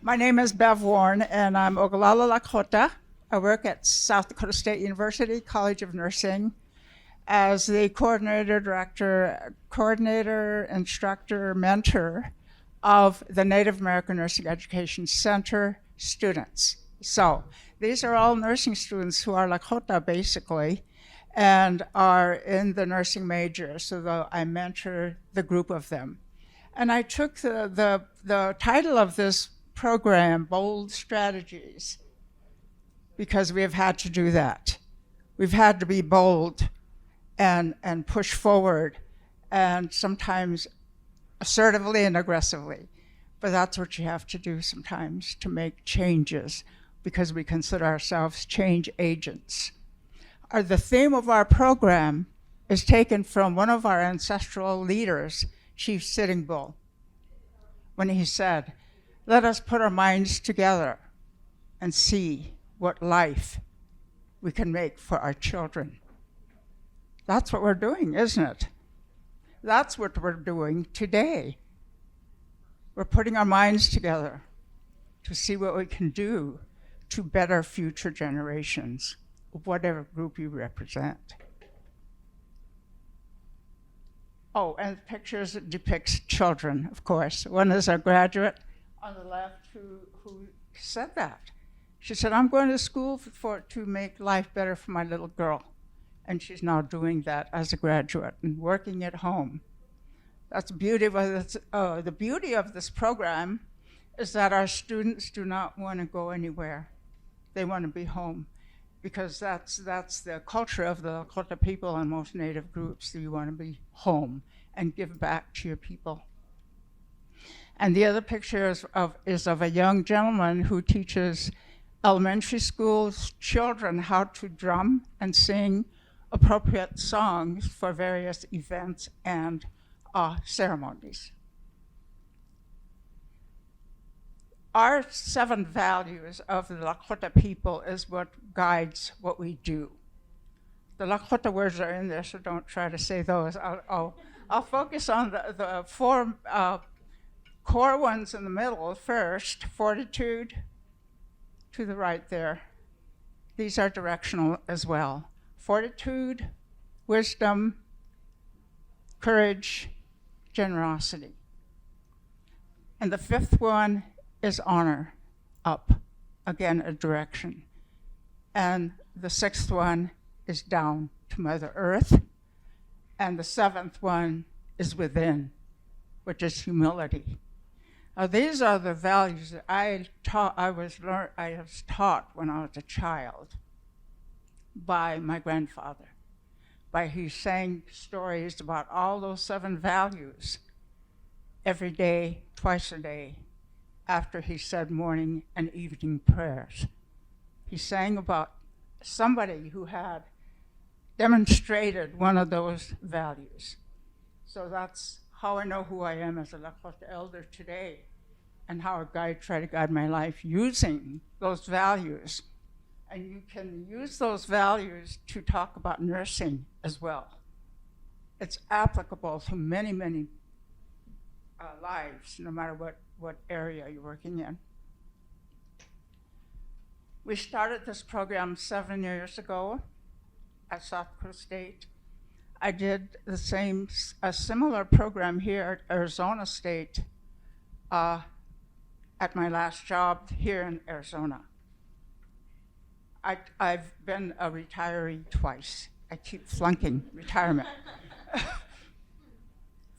My name is Bev Warne, and I'm Ogallala Lakota. I work at South Dakota State University College of Nursing as the coordinator, director, instructor, mentor of the Native American Nursing Education Center students. So these are all nursing students who are Lakota, basically, and are in the nursing major, so I mentor the group of them. And I took the title of this program, Bold Strategies, because we have had to do that. We've had to be bold and push forward, and sometimes assertively and aggressively. But that's what you have to do sometimes to make changes, because we consider ourselves change agents. The theme of our program is taken from one of our ancestral leaders, Chief Sitting Bull, when he said, "Let us put our minds together and see what life we can make for our children." That's what we're doing, isn't it? That's what we're doing today. We're putting our minds together to see what we can do to better future generations, whatever group you represent. Oh, and pictures depicts children, of course. One is a graduate on the left who said that. She said, "I'm going to school to make life better for my little girl." And she's now doing that as a graduate and working at home. That's the beauty of this. The beauty of this program is that our students do not want to go anywhere. They want to be home, because that's the culture of the Lakota people and most Native groups. You want to be home and give back to your people. And the other picture is of a young gentleman who teaches elementary school children how to drum and sing appropriate songs for various events and ceremonies. Our 7 values of the Lakota people is what guides what we do. The Lakota words are in there, so don't try to say those. I'll focus on the 4 core ones in the middle first. Fortitude, to the right there. These are directional as well. Fortitude, wisdom, courage, generosity. And the 5th one is honor, up, again a direction. And the 6th one is down to Mother Earth. And the 7th one is within, which is humility. These are the values that I was taught when I was a child by my grandfather. He sang stories about all those 7 values every day, twice a day, after he said morning and evening prayers. He sang about somebody who had demonstrated one of those values. So that's how I know who I am as a Lakota elder today, and how I try to guide my life using those values. And you can use those values to talk about nursing as well. It's applicable to many, many lives, no matter what area you're working in. We started this program 7 years ago at South Dakota State. I did a similar program here at Arizona State at my last job here in Arizona. I've been a retiree twice. I keep flunking retirement.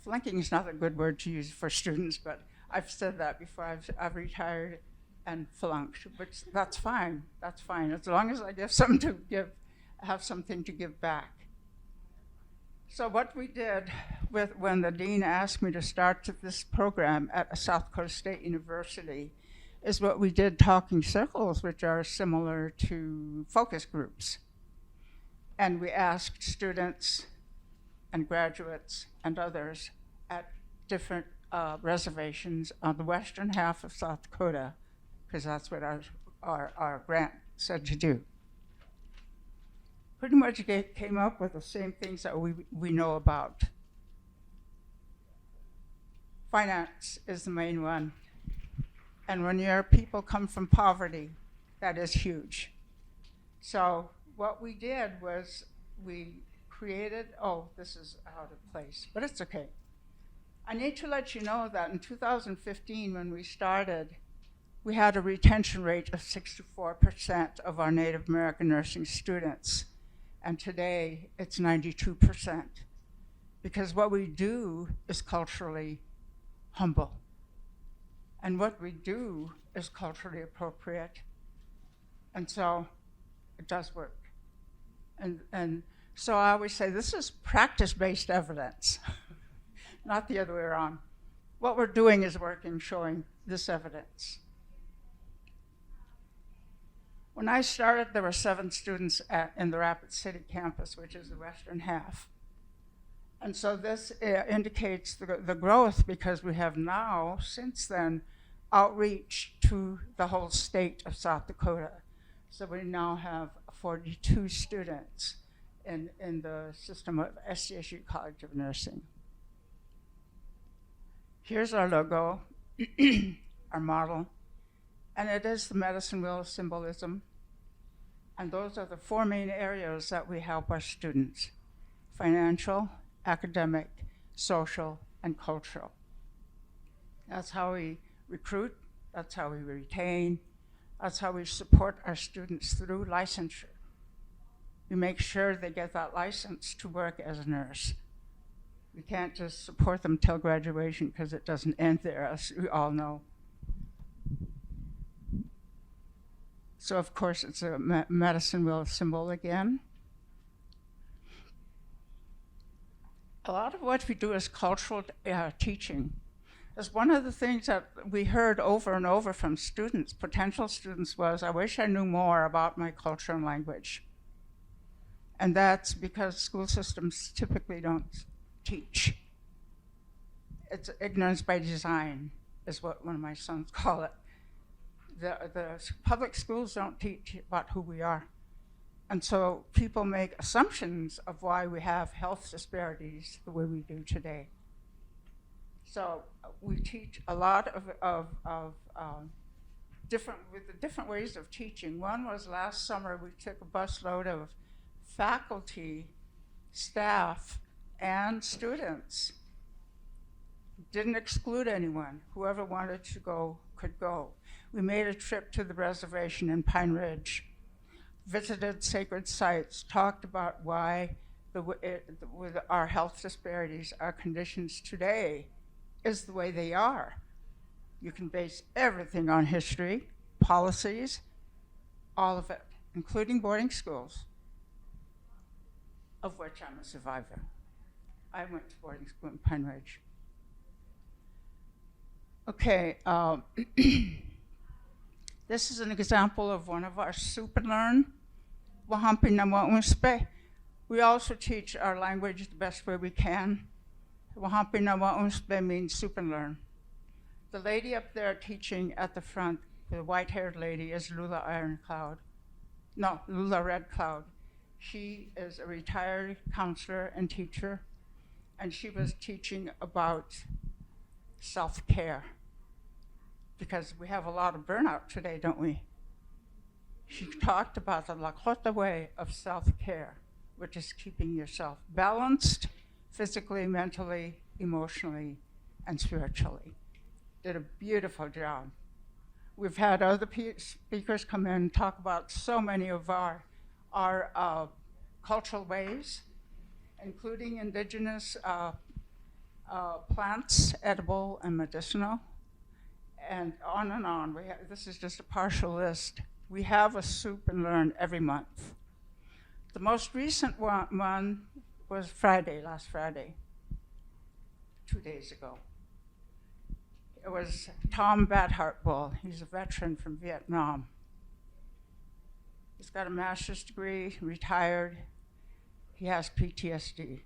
Flunking is not a good word to use for students, but I've said that before. I've retired and flunked, but that's fine. That's fine, as long as I have something to give back. So what we did when the dean asked me to start this program at South Dakota State University is what we did, talking circles, which are similar to focus groups. And we asked students and graduates and others at different reservations on the western half of South Dakota, because that's what our grant said to do. Pretty much came up with the same things that we know about. Finance is the main one. And when your people come from poverty, that is huge. So what we did was we created, oh, this is out of place, but it's okay. I need to let you know that in 2015, when we started, we had a retention rate of 64% of our Native American nursing students. And today, it's 92%. Because what we do is culturally humble. And what we do is culturally appropriate. And so it does work. And so I always say this is practice-based evidence, not the other way around. What we're doing is working, showing this evidence. When I started, there were 7 students in the Rapid City campus, which is the western half. And so this indicates the growth, because we have now, since then, outreach to the whole state of South Dakota. So we now have 42 students in the system of SDSU College of Nursing. Here's our logo, our model, and it is the medicine wheel of symbolism. And those are the 4 main areas that we help our students: financial, academic, social, and cultural. That's how we recruit, that's how we retain, that's how we support our students through licensure. We make sure they get that license to work as a nurse. We can't just support them till graduation, because it doesn't end there, as we all know. So of course it's a medicine wheel symbol again. A lot of what we do is cultural teaching. That's one of the things that we heard over and over from students, potential students, was, I wish I knew more about my culture and language. And that's because school systems typically don't teach. It's ignorance by design, is what one of my sons call it. The public schools don't teach about who we are. And so people make assumptions of why we have health disparities the way we do today. So we teach a lot of different ways of teaching. One was last summer, we took a busload of faculty, staff, and students. Didn't exclude anyone. Whoever wanted to go could go. We made a trip to the reservation in Pine Ridge, visited sacred sites, talked about why with our health disparities, our conditions today is the way they are. You can base everything on history, policies, all of it, including boarding schools, of which I'm a survivor. I went to boarding school in Pine Ridge. Okay, this is an example of one of our soup and learn. Wahampi nama unspe. We also teach our language the best way we can. Wahampi nama unspe means soup and learn. The lady up there teaching at the front, the white-haired lady, is Lula Red Cloud. She is a retired counselor and teacher, and she was teaching about self-care, because we have a lot of burnout today, don't we? She talked about the Lakota way of self-care, which is keeping yourself balanced physically, mentally, emotionally, and spiritually. Did a beautiful job. We've had other speakers come in and talk about so many of our cultural ways, including indigenous plants, edible and medicinal, and on and on. This is just a partial list. We have a soup and learn every month. The most recent one was last Friday, 2 days ago. It was Tom Badhartbull. He's a veteran from Vietnam. He's got a master's degree, retired. He has PTSD.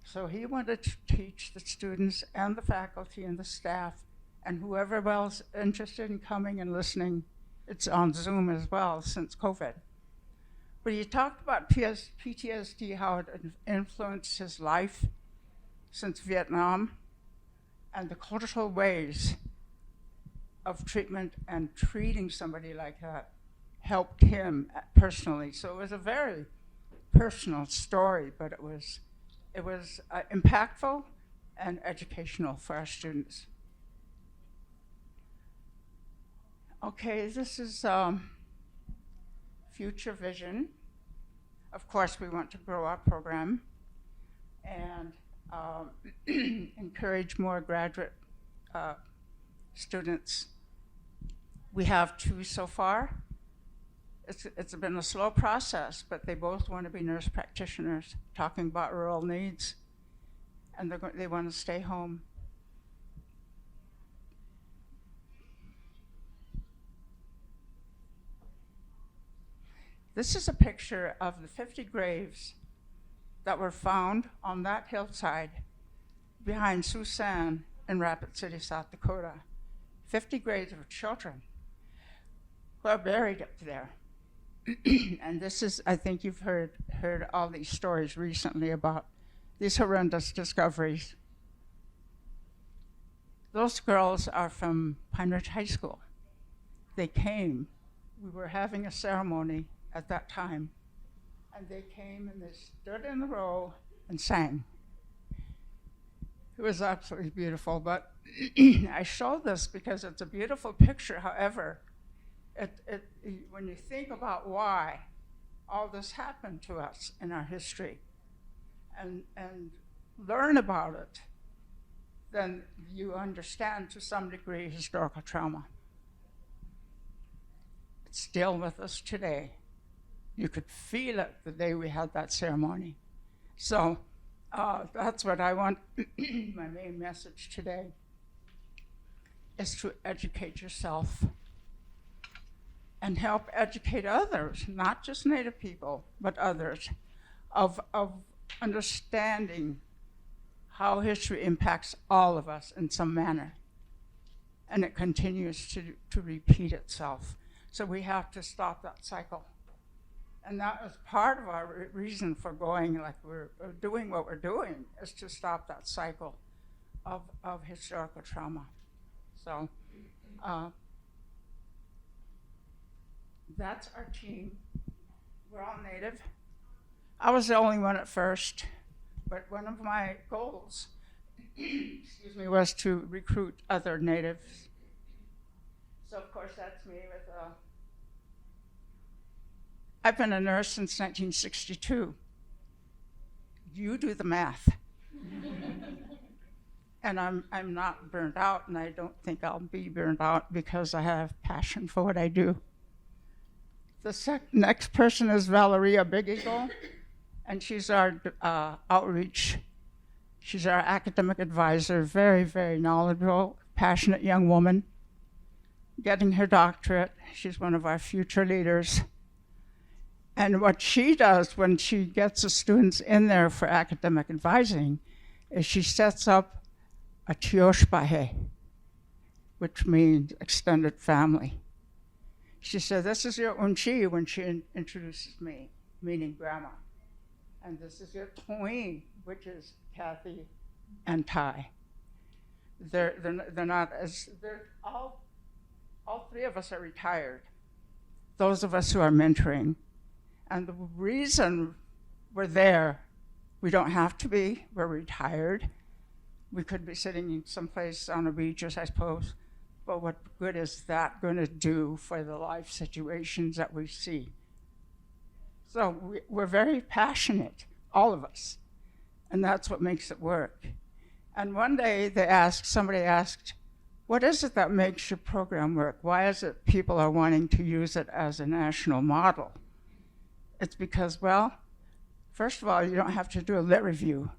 So he wanted to teach the students and the faculty and the staff and whoever else interested in coming and listening. It's on Zoom as well since COVID. But he talked about PTSD, how it influenced his life since Vietnam, and the cultural ways of treatment and treating somebody like that helped him personally. So it was a very personal story, but it was impactful and educational for our students. Okay, this is future vision. Of course, we want to grow our program and encourage more graduate students. We have 2 so far. It's been a slow process, but they both want to be nurse practitioners, talking about rural needs, and they want to stay home. This is a picture of the 50 graves that were found on that hillside behind Susan in Rapid City, South Dakota. 50 graves of children who are buried up there. And this is, I think you've heard all these stories recently about these horrendous discoveries. Those girls are from Pine Ridge High School. They came. We were having a ceremony at that time, and they came and they stood in a row and sang. It was absolutely beautiful, but I show this because it's a beautiful picture. However, when you think about why all this happened to us in our history and learn about it, then you understand to some degree historical trauma. It's still with us today. You could feel it the day we had that ceremony. So that's what I want. My main message today is to educate yourself and help educate others, not just Native people, but others, of understanding how history impacts all of us in some manner. And it continues to repeat itself. So we have to stop that cycle. And that was part of our reason for going like we're doing what we're doing, is to stop that cycle of historical trauma. So that's our team. We're all Native. I was the only one at first, but one of my goals was to recruit other Natives. So of course that's me with I've been a nurse since 1962. You do the math. And I'm not burned out, and I don't think I'll be burned out because I have passion for what I do. The next person is Valeria Big Eagle, and she's our outreach. She's our academic advisor, very, very knowledgeable, passionate young woman, getting her doctorate. She's one of our future leaders. And what she does when she gets the students in there for academic advising is she sets up a tioshpahe, which means extended family. She said, this is your unchi when she introduces me, meaning grandma. And this is your toin, which is Kathy and Ty. They're not as, all 3 of us are retired. Those of us who are mentoring. And the reason we're there, we don't have to be, we're retired. We could be sitting someplace on a beach, I suppose, but what good is that going to do for the life situations that we see? So we're very passionate, all of us, and that's what makes it work. And one day somebody asked, what is it that makes your program work? Why is it people are wanting to use it as a national model? It's because, well, first of all, you don't have to do a lit review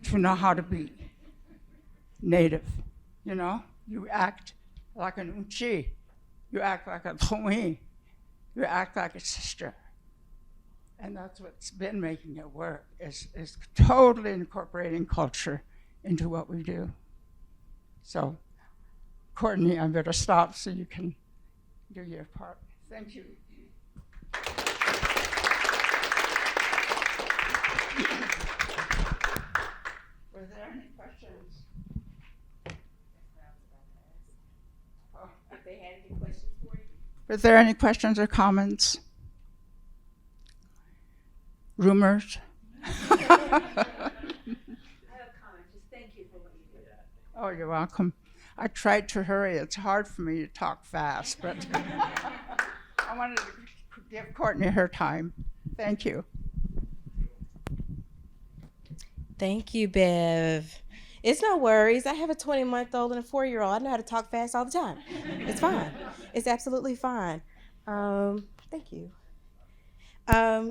to know how to be Native. You know, you act like an unchi, you act like a toin, you act like a sister. And that's what's been making it work, is totally incorporating culture into what we do. So, Courtney, I better stop so you can do your part. Thank you. Were there any questions? they had any questions for you. Were there any questions or comments? Rumors? I have a comment. Just thank you for what you did. Oh, you're welcome. I tried to hurry. It's hard for me to talk fast, but I wanted to give Courtney her time. Thank you. Thank you, Bev. It's no worries. I have a 20-month-old and a 4-year-old. I know how to talk fast all the time. It's fine. It's absolutely fine. Thank you.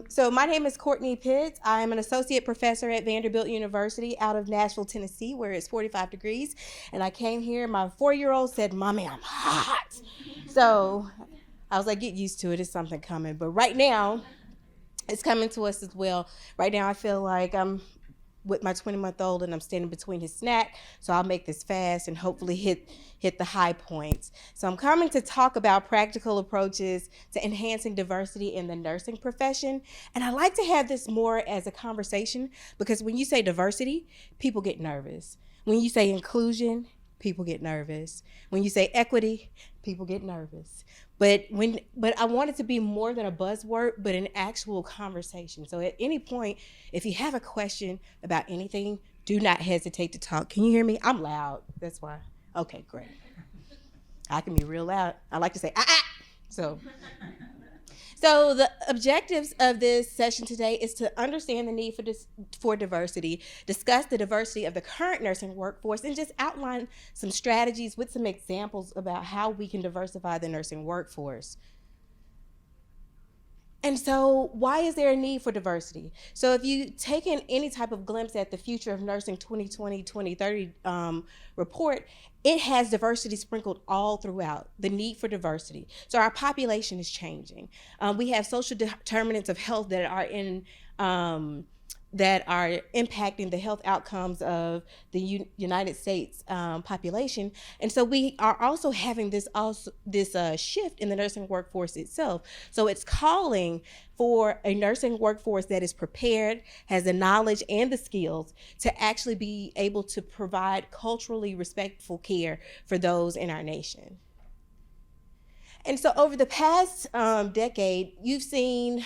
So my name is Courtney Pitts. I am an associate professor at Vanderbilt University out of Nashville, Tennessee, where it's 45 degrees. And I came here, my 4-year-old said, "Mommy, I'm hot." So I was like, get used to it. It's something coming. But right now, it's coming to us as well. Right now, I feel like I'm with my 20-month-old and I'm standing between his snack. So I'll make this fast and hopefully hit the high points. So I'm coming to talk about practical approaches to enhancing diversity in the nursing profession. And I like to have this more as a conversation because when you say diversity, people get nervous. When you say inclusion, people get nervous. When you say equity, people get nervous. But I want it to be more than a buzzword, but an actual conversation. So at any point, if you have a question about anything, do not hesitate to talk. Can you hear me? I'm loud. That's why. Okay, great. I can be real loud. I like to say, ah. So the objectives of this session today is to understand the need for diversity, discuss the diversity of the current nursing workforce, and just outline some strategies with some examples about how we can diversify the nursing workforce. And so why is there a need for diversity? So if you take in any type of glimpse at the Future of Nursing 2020-2030 report, it has diversity sprinkled all throughout, the need for diversity. So our population is changing. We have social determinants of health that are impacting the health outcomes of the United States population. And so we are also having this shift in the nursing workforce itself. So it's calling for a nursing workforce that is prepared, has the knowledge and the skills to actually be able to provide culturally respectful care for those in our nation. And so over the past decade, you've seen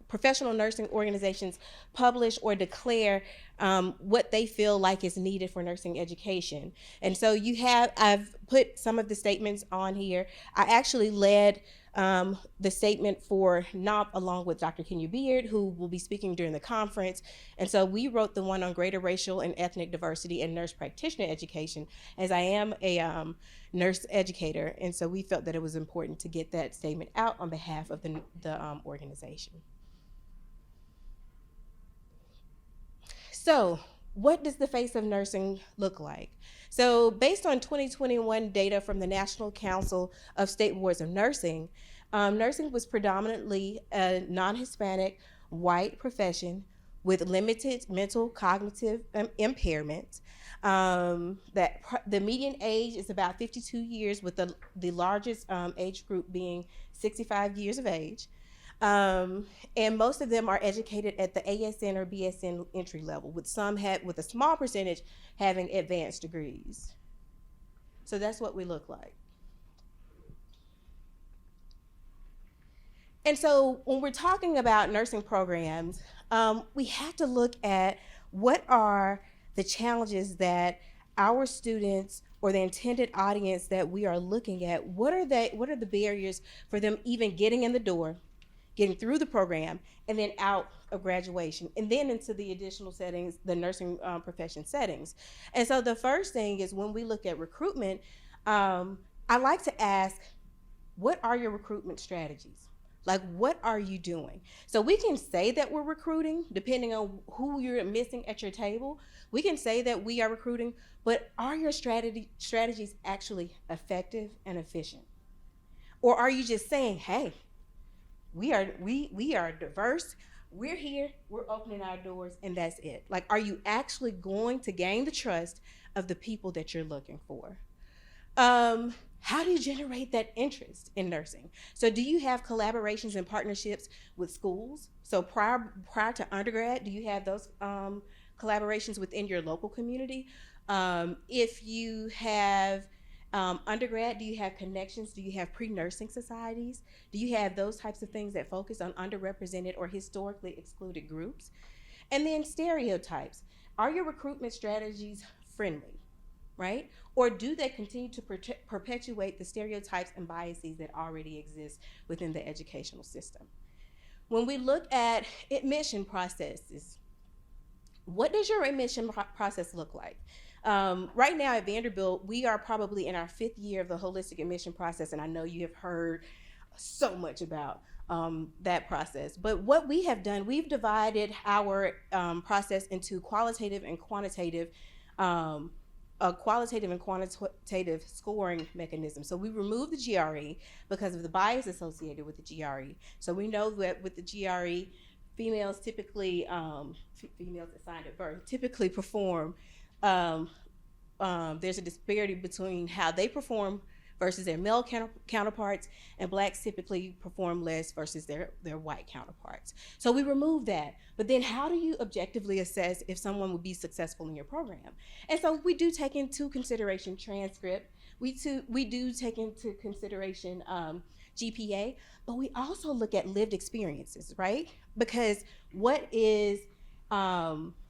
professional nursing organizations publish or declare what they feel like is needed for nursing education. And so I've put some of the statements on here. I actually led the statement for NOP along with Dr. Kenya Beard, who will be speaking during the conference. And so we wrote the one on greater racial and ethnic diversity in nurse practitioner education, as I am a nurse educator. And so we felt that it was important to get that statement out on behalf of the organization. So what does the face of nursing look like? So based on 2021 data from the National Council of State Boards of Nursing, nursing was predominantly a non-Hispanic white profession with limited mental cognitive impairment. That the median age is about 52 years, with the largest age group being 65 years of age. And most of them are educated at the ASN or BSN entry level, with a small percentage having advanced degrees. So that's what we look like. And so when we're talking about nursing programs, we have to look at what are the challenges that our students or the intended audience that we are looking at, what are the barriers for them even getting in the door, getting through the program, and then out of graduation, and then into the additional settings, the nursing profession settings. And so the first thing is, when we look at recruitment, I like to ask, what are your recruitment strategies? Like, what are you doing? So we can say that we're recruiting, depending on who you're missing at your table. We can say that we are recruiting, but are your strategies actually effective and efficient? Or are you just saying, hey, we are diverse, we're here, we're opening our doors, and that's it? Like, are you actually going to gain the trust of the people that you're looking for? How do you generate that interest in nursing? So do you have collaborations and partnerships with schools? So prior to undergrad, do you have those collaborations within your local community? If you have Undergrad, do you have connections? Do you have pre-nursing societies? Do you have those types of things that focus on underrepresented or historically excluded groups? And then stereotypes. Are your recruitment strategies friendly, right? Or do they continue to perpetuate the stereotypes and biases that already exist within the educational system? When we look at admission processes, what does your admission process look like? Right now at Vanderbilt, we are probably in our 5th year of the holistic admission process, and I know you have heard so much about that process. But what we have done, we've divided our process into qualitative and quantitative scoring mechanism. So we removed the GRE because of the bias associated with the GRE. So we know that with the GRE, females typically, females assigned at birth, typically perform, there's a disparity between how they perform versus their male counterparts, and blacks typically perform less versus their white counterparts. So we remove that. But then how do you objectively assess if someone would be successful in your program? And so we do take into consideration transcript. We do take into consideration GPA, but we also look at lived experiences, right? Because what is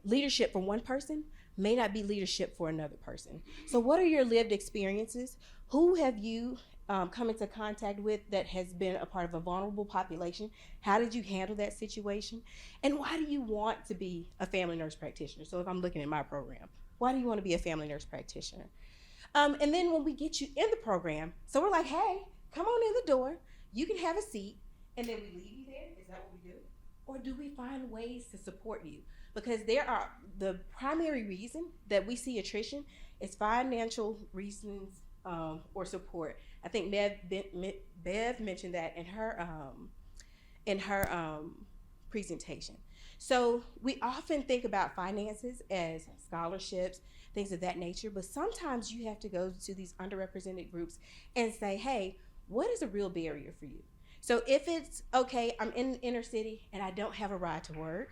leadership for one person may not be leadership for another person. So what are your lived experiences? Who have you come into contact with that has been a part of a vulnerable population? How did you handle that situation? And why do you want to be a family nurse practitioner? So if I'm looking at my program, why do you want to be a family nurse practitioner? And then when we get you in the program, so we're like, hey, come on in the door, you can have a seat, and then we leave you there. Is that what we do? Or do we find ways to support you? Because the primary reason that we see attrition is financial reasons or support. I think Bev mentioned that in her presentation. So we often think about finances as scholarships, things of that nature, but sometimes you have to go to these underrepresented groups and say, hey, what is a real barrier for you? So if it's, okay, I'm in the inner city and I don't have a ride to work,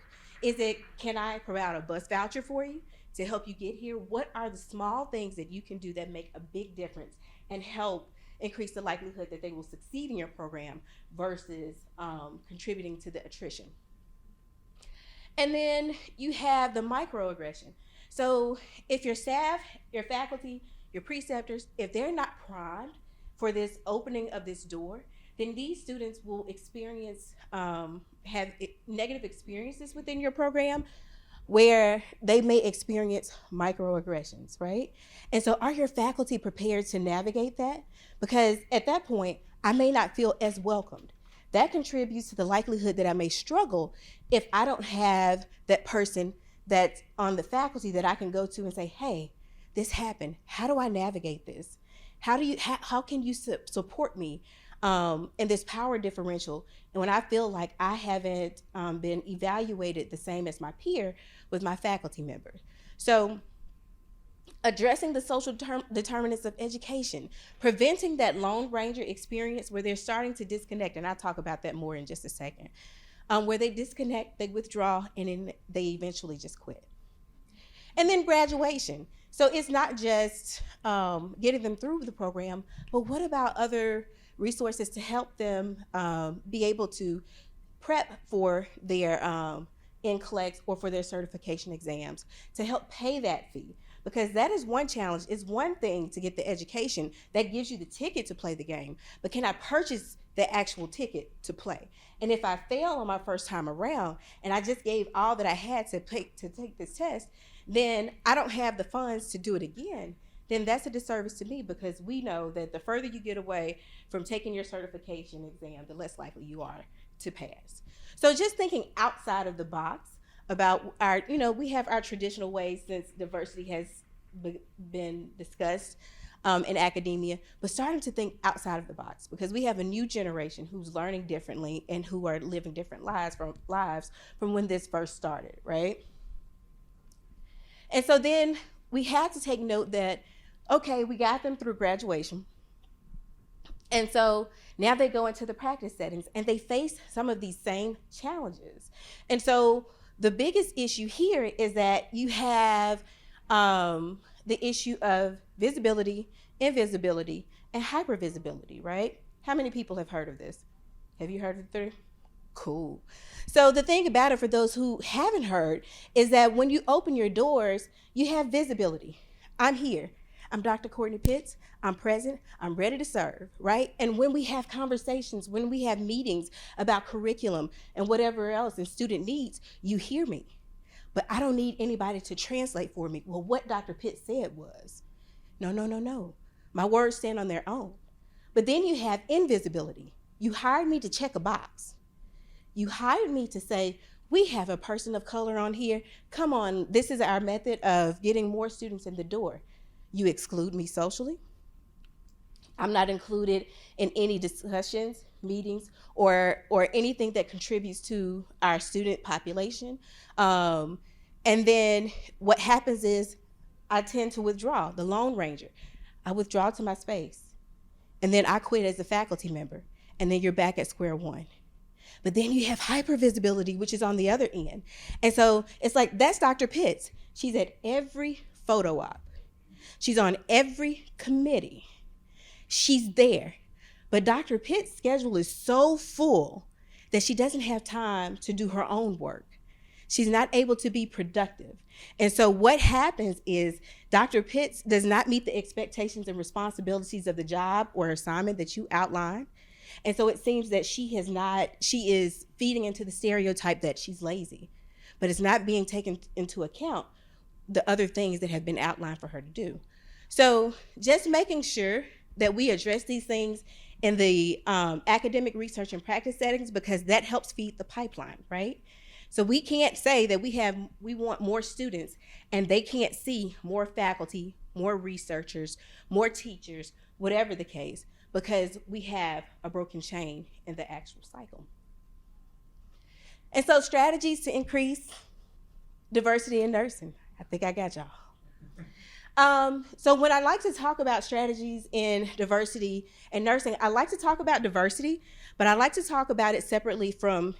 can I provide a bus voucher for you to help you get here? What are the small things that you can do that make a big difference and help increase the likelihood that they will succeed in your program versus contributing to the attrition? And then you have the microaggression. So if your staff, your faculty, your preceptors, if they're not primed for this opening of this door, then these students will have negative experiences within your program where they may experience microaggressions, right? And so are your faculty prepared to navigate that? Because at that point, I may not feel as welcomed. That contributes to the likelihood that I may struggle if I don't have that person that's on the faculty that I can go to and say, hey, this happened. How do I navigate this? How can you support me in this power differential? And when I feel like I haven't been evaluated the same as my peer with my faculty members. So addressing the social determinants of education, preventing that Lone Ranger experience where they're starting to disconnect, and I'll talk about that more in just a second, where they disconnect, they withdraw, and then they eventually just quit. And then graduation. So it's not just getting them through the program, but what about other resources to help them be able to prep for their NCLEX or for their certification exams, to help pay that fee? Because that is one challenge. It's one thing to get the education that gives you the ticket to play the game, but can I purchase the actual ticket to play? And if I fail on my first time around and I just gave all that I had to take this test, then I don't have the funds to do it again, then that's a disservice to me, because we know that the further you get away from taking your certification exam, the less likely you are to pass. So just thinking outside of the box about our, we have our traditional ways since diversity has been discussed in academia, but starting to think outside of the box, because we have a new generation who's learning differently and who are living different lives from when this first started, right? And so then we had to take note that, okay, we got them through graduation. And so now they go into the practice settings and they face some of these same challenges. And so the biggest issue here is that you have the issue of visibility, invisibility, and hypervisibility, right? How many people have heard of this? Have you heard of the three? Cool. So the thing about it, for those who haven't heard, is that when you open your doors, you have visibility. I'm here. I'm Dr. Courtney Pitts. I'm present. I'm ready to serve, right? And when we have conversations, when we have meetings about curriculum and whatever else and student needs, you hear me. But I don't need anybody to translate for me. Well, what Dr. Pitts said was, no. My words stand on their own. But then you have invisibility. You hired me to check a box. You hired me to say, we have a person of color on here. Come on, this is our method of getting more students in the door. You exclude me socially. I'm not included in any discussions, meetings, or anything that contributes to our student population. And then what happens is I tend to withdraw, the Lone Ranger. I withdraw to my space. And then I quit as a faculty member. And then you're back at square one. But then you have hypervisibility, which is on the other end. And so it's like, that's Dr. Pitts. She's at every photo op. She's on every committee. She's there. But Dr. Pitts' schedule is so full that she doesn't have time to do her own work. She's not able to be productive. And so what happens is Dr. Pitts does not meet the expectations and responsibilities of the job or assignment that you outlined. And so it seems that she is feeding into the stereotype that she's lazy, but it's not being taken into account the other things that have been outlined for her to do. So just making sure that we address these things in the academic research and practice settings, because that helps feed the pipeline, right? So we can't say that we want more students and they can't see more faculty, more researchers, more teachers, whatever the case, because we have a broken chain in the actual cycle. And so strategies to increase diversity in nursing. I think I got y'all. So when I like to talk about strategies in diversity and nursing, I like to talk about diversity, but I like to talk about it separately from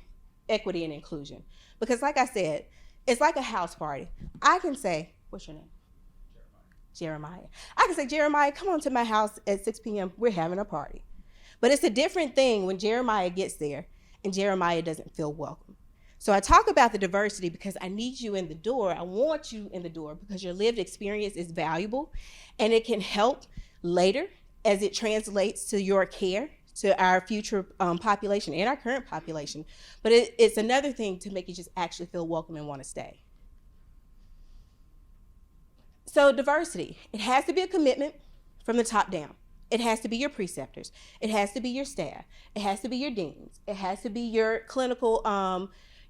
equity and inclusion. Because like I said, it's like a house party. I can say, what's your name? Jeremiah. I can say, Jeremiah, come on to my house at 6 p.m. We're having a party. But it's a different thing when Jeremiah gets there and Jeremiah doesn't feel welcome. So I talk about the diversity because I need you in the door. I want you in the door because your lived experience is valuable and it can help later as it translates to your care, to our future population and our current population. But it's another thing to make you just actually feel welcome and want to stay. So diversity, it has to be a commitment from the top down. It has to be your preceptors. It has to be your staff. It has to be your deans. It has to be your clinical,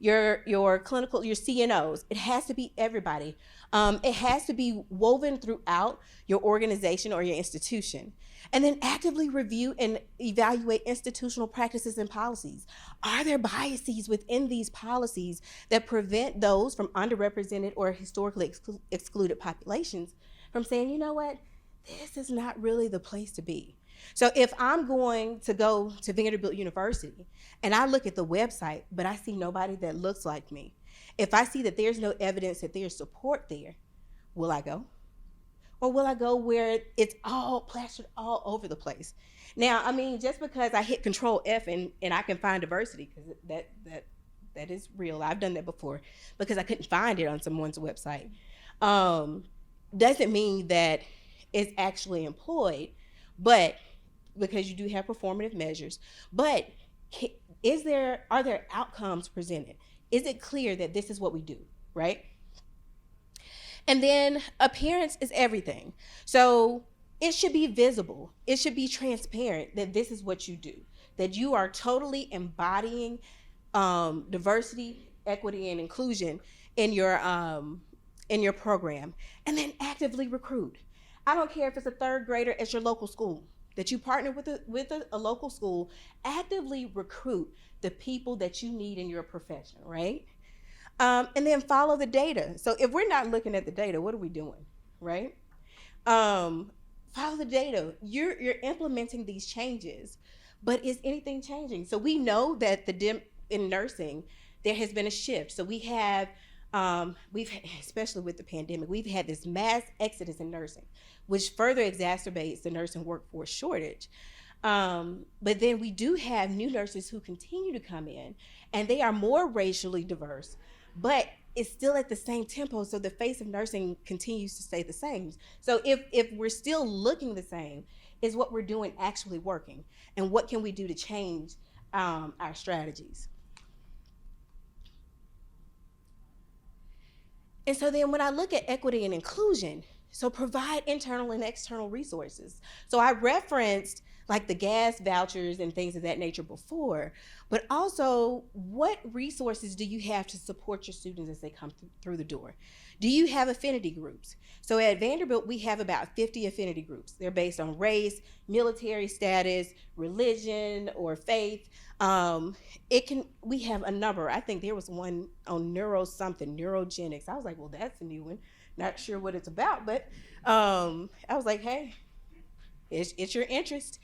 your CNOs. It has to be everybody. It has to be woven throughout your organization or your institution. And then actively review and evaluate institutional practices and policies. Are there biases within these policies that prevent those from underrepresented or historically excluded populations from saying, you know what, this is not really the place to be? So if I'm going to go to Vanderbilt University and I look at the website, but I see nobody that looks like me, if I see that there's no evidence that there's support there, will I go? Or will I go where it's all plastered all over the place? Now, I mean, just because I hit Control F and I can find diversity, because that is real. I've done that before because I couldn't find it on someone's website. Doesn't mean that it's actually employed, but because you do have performative measures. But are there outcomes presented? Is it clear that this is what we do, right? And then appearance is everything. So it should be visible. It should be transparent that this is what you do, that you are totally embodying diversity, equity, and inclusion in your program. And then actively recruit. I don't care if it's a third grader at your local school, that you partner with a local school, actively recruit the people that you need in your profession, right? And then follow the data. So if we're not looking at the data, what are we doing, right? Follow the data. You're implementing these changes, but is anything changing? So we know that in nursing, there has been a shift. So we have Especially with the pandemic, we've had this mass exodus in nursing, which further exacerbates the nursing workforce shortage. But then we do have new nurses who continue to come in, and they are more racially diverse, but it's still at the same tempo, so the face of nursing continues to stay the same. So if we're still looking the same, is what we're doing actually working? And what can we do to change our strategies? And so then when I look at equity and inclusion, so provide internal and external resources. So I referenced like the gas vouchers and things of that nature before, but also what resources do you have to support your students as they come through the door? Do you have affinity groups? So at Vanderbilt, we have about 50 affinity groups. They're based on race, military status, religion, or faith. We have a number. I think there was one on neurogenics. I was like, well, that's a new one. Not sure what it's about, but I was like, hey, it's your interest.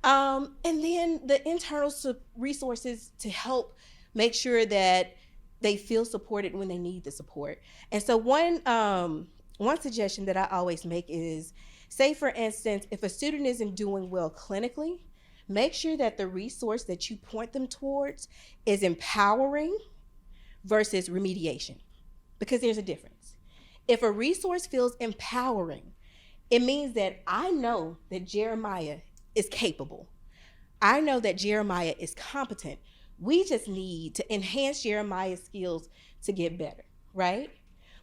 And then the internal resources to help make sure that they feel supported when they need the support. And so one suggestion that I always make is, say for instance, if a student isn't doing well clinically, make sure that the resource that you point them towards is empowering versus remediation, because there's a difference. If a resource feels empowering, it means that I know that Jeremiah is capable. I know that Jeremiah is competent. We just need to enhance Jeremiah's skills to get better, right?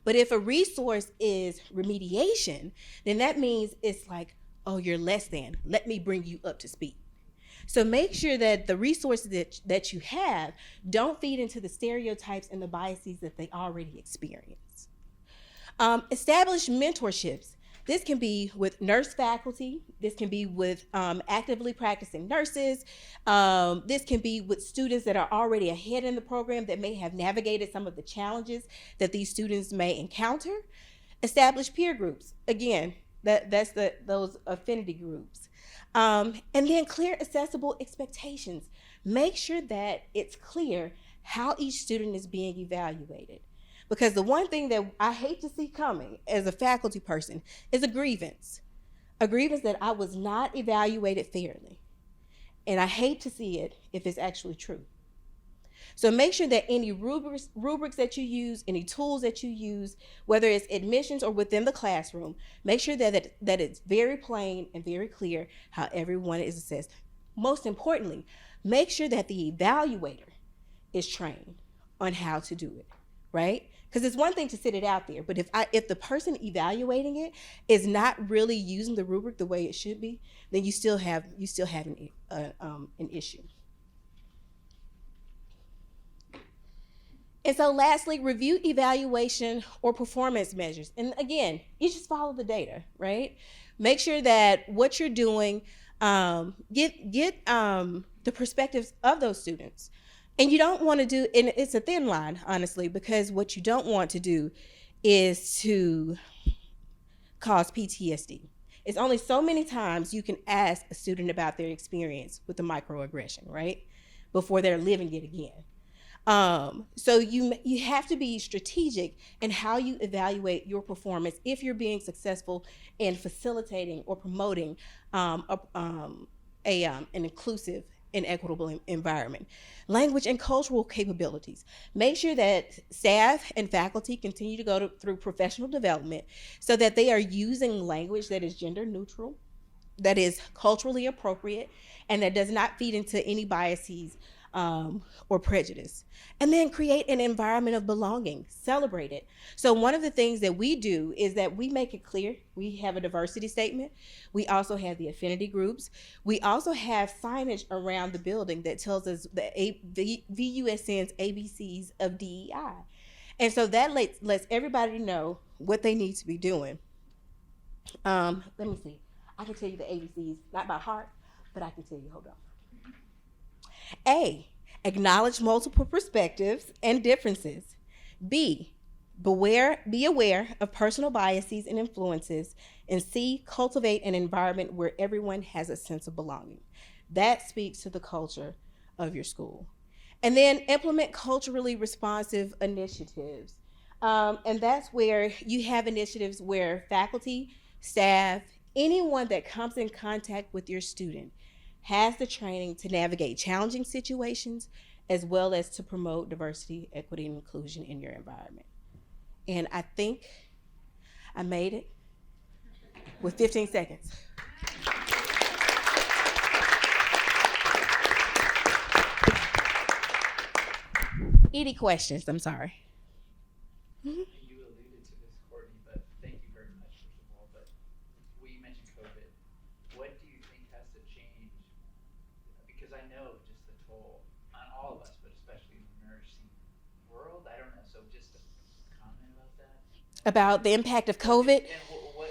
But if a resource is remediation, then that means it's like, oh, you're less than. Let me bring you up to speed. So make sure that the resources that you have don't feed into the stereotypes and the biases that they already experience. Establish mentorships. This can be with nurse faculty. This can be with actively practicing nurses. This can be with students that are already ahead in the program that may have navigated some of the challenges that these students may encounter. Establish peer groups. Again, that's those affinity groups. And then clear, accessible expectations. Make sure that it's clear how each student is being evaluated. Because the one thing that I hate to see coming as a faculty person is a grievance that I was not evaluated fairly. And I hate to see it if it's actually true. So make sure that any rubrics that you use, any tools that you use, whether it's admissions or within the classroom, make sure that it's very plain and very clear how everyone is assessed. Most importantly, make sure that the evaluator is trained on how to do it, right? Because it's one thing to sit it out there, but if the person evaluating it is not really using the rubric the way it should be, then you still have an issue. And so lastly, review evaluation or performance measures. And again, you just follow the data, right? Make sure that what you're doing, get the perspectives of those students. And you don't want to do, and it's a thin line, honestly, because what you don't want to do is to cause PTSD. It's only so many times you can ask a student about their experience with the microaggression, right? Before they're living it again. So you have to be strategic in how you evaluate your performance if you're being successful in facilitating or promoting an inclusive and equitable environment. Language and cultural capabilities. Make sure that staff and faculty continue to go through professional development so that they are using language that is gender neutral, that is culturally appropriate, and that does not feed into any biases or prejudice. And then create an environment of belonging, celebrate it. So one of the things that we do is that we make it clear. We have a diversity statement. We also have the affinity groups. We also have signage around the building that tells us the VUSN's ABCs of DEI. And so that lets everybody know what they need to be doing. Let me see. I can tell you the ABCs, not by heart, but I can tell you, hold on. A, acknowledge multiple perspectives and differences. B, be aware of personal biases and influences. And C, cultivate an environment where everyone has a sense of belonging. That speaks to the culture of your school. And then implement culturally responsive initiatives. And that's where you have initiatives where faculty, staff, anyone that comes in contact with your student has the training to navigate challenging situations as well as to promote diversity, equity, and inclusion in your environment. And I think I made it with 15 seconds. Any questions? I'm sorry. You alluded to this, Courtney, but thank you very much, first of all. But you mentioned COVID. What do you think has to change? Because I know just the toll on all of us, but especially in the nursing world. I don't know. So just a comment about that. About the impact of COVID? And what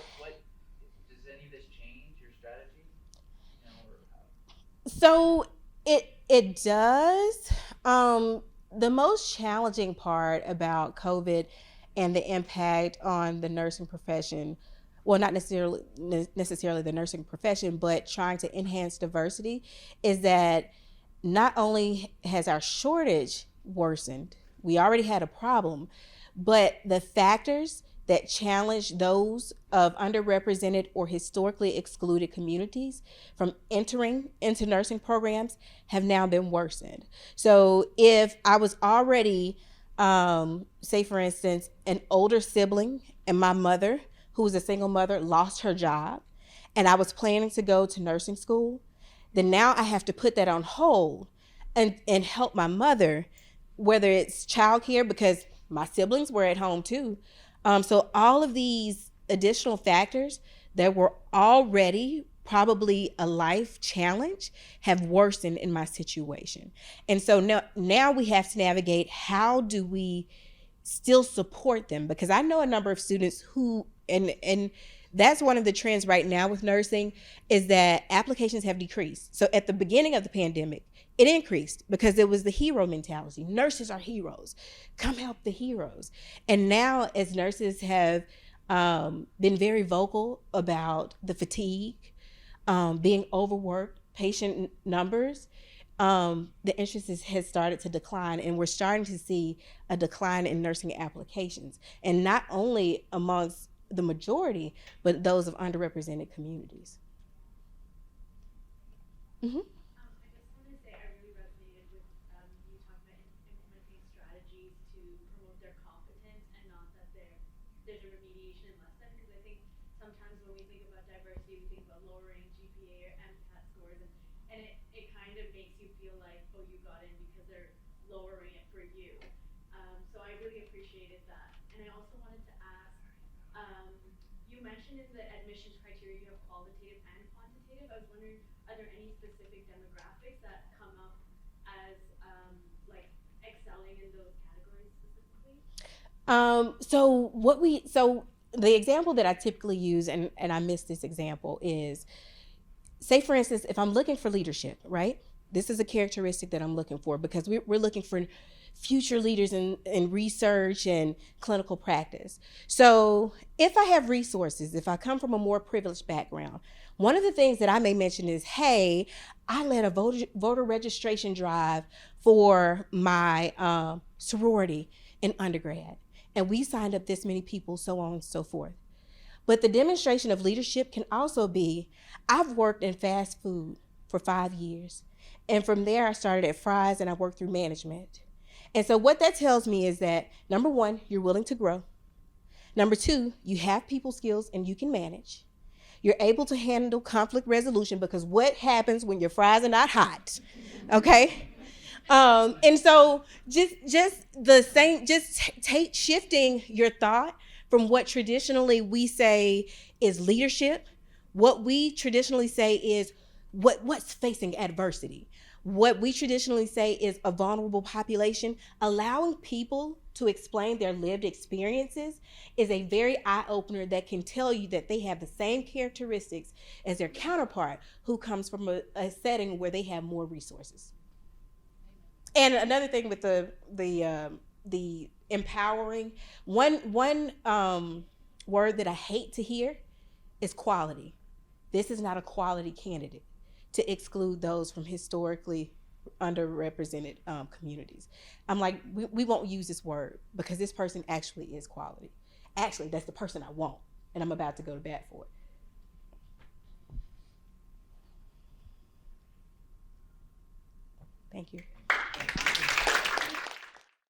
does any of this change your strategy? You know, or how? So it does. The most challenging part about COVID and the impact on the nursing profession, well, not necessarily the nursing profession, but trying to enhance diversity, is that not only has our shortage worsened, we already had a problem, but the factors that challenge those of underrepresented or historically excluded communities from entering into nursing programs have now been worsened. So if I was already, say for instance, an older sibling and my mother, who was a single mother, lost her job, and I was planning to go to nursing school, then now I have to put that on hold and help my mother, whether it's childcare, because my siblings were at home too. So all of these additional factors that were already probably a life challenge have worsened in my situation. And so now we have to navigate, how do we still support them? Because I know a number of students who, and that's one of the trends right now with nursing, is that applications have decreased. So at the beginning of the pandemic, it increased because it was the hero mentality. Nurses are heroes. Come help the heroes. And now, as nurses have been very vocal about the fatigue, being overworked, patient numbers, the interest has started to decline, and we're starting to see a decline in nursing applications, and not only amongst the majority, but those of underrepresented communities. Mm-hmm. I just want to say I really resonated with you talking about implementing strategies to promote their competence and not that there's a remediation lesson. Because I think sometimes when we think about diversity, we think about lowering GPA or MCAT scores, and it kind of makes you feel like, oh, you got in because they're lowering it for you. So I really appreciated that. And I also wanted to ask, you mentioned in the admissions criteria you have qualitative and quantitative. I was wondering, are there any specific demographics that come up as like excelling in those categories specifically? So the example that I typically use, and I miss this example, is, say for instance, if I'm looking for leadership, right? This is a characteristic that I'm looking for, because we're looking for future leaders in research and clinical practice. So if I have resources, if I come from a more privileged background, one of the things that I may mention is, hey, I led a voter registration drive for my sorority in undergrad, and we signed up this many people, so on and so forth. But the demonstration of leadership can also be, I've worked in fast food for 5 years, and from there I started at Fry's and I worked through management. And so what that tells me is that, number one, you're willing to grow. Number two, you have people skills and you can manage. You're able to handle conflict resolution, because what happens when your fries are not hot? Okay? And so shifting your thought from what traditionally we say is leadership, what we traditionally say is what's facing adversity. What we traditionally say is a vulnerable population. Allowing people to explain their lived experiences is a very eye-opener that can tell you that they have the same characteristics as their counterpart who comes from a setting where they have more resources. And another thing with the empowering, one word that I hate to hear is quality. This is not a quality candidate, to exclude those from historically underrepresented communities. I'm like, we won't use this word because this person actually is quality. Actually, that's the person I want, and I'm about to go to bat for it. Thank you.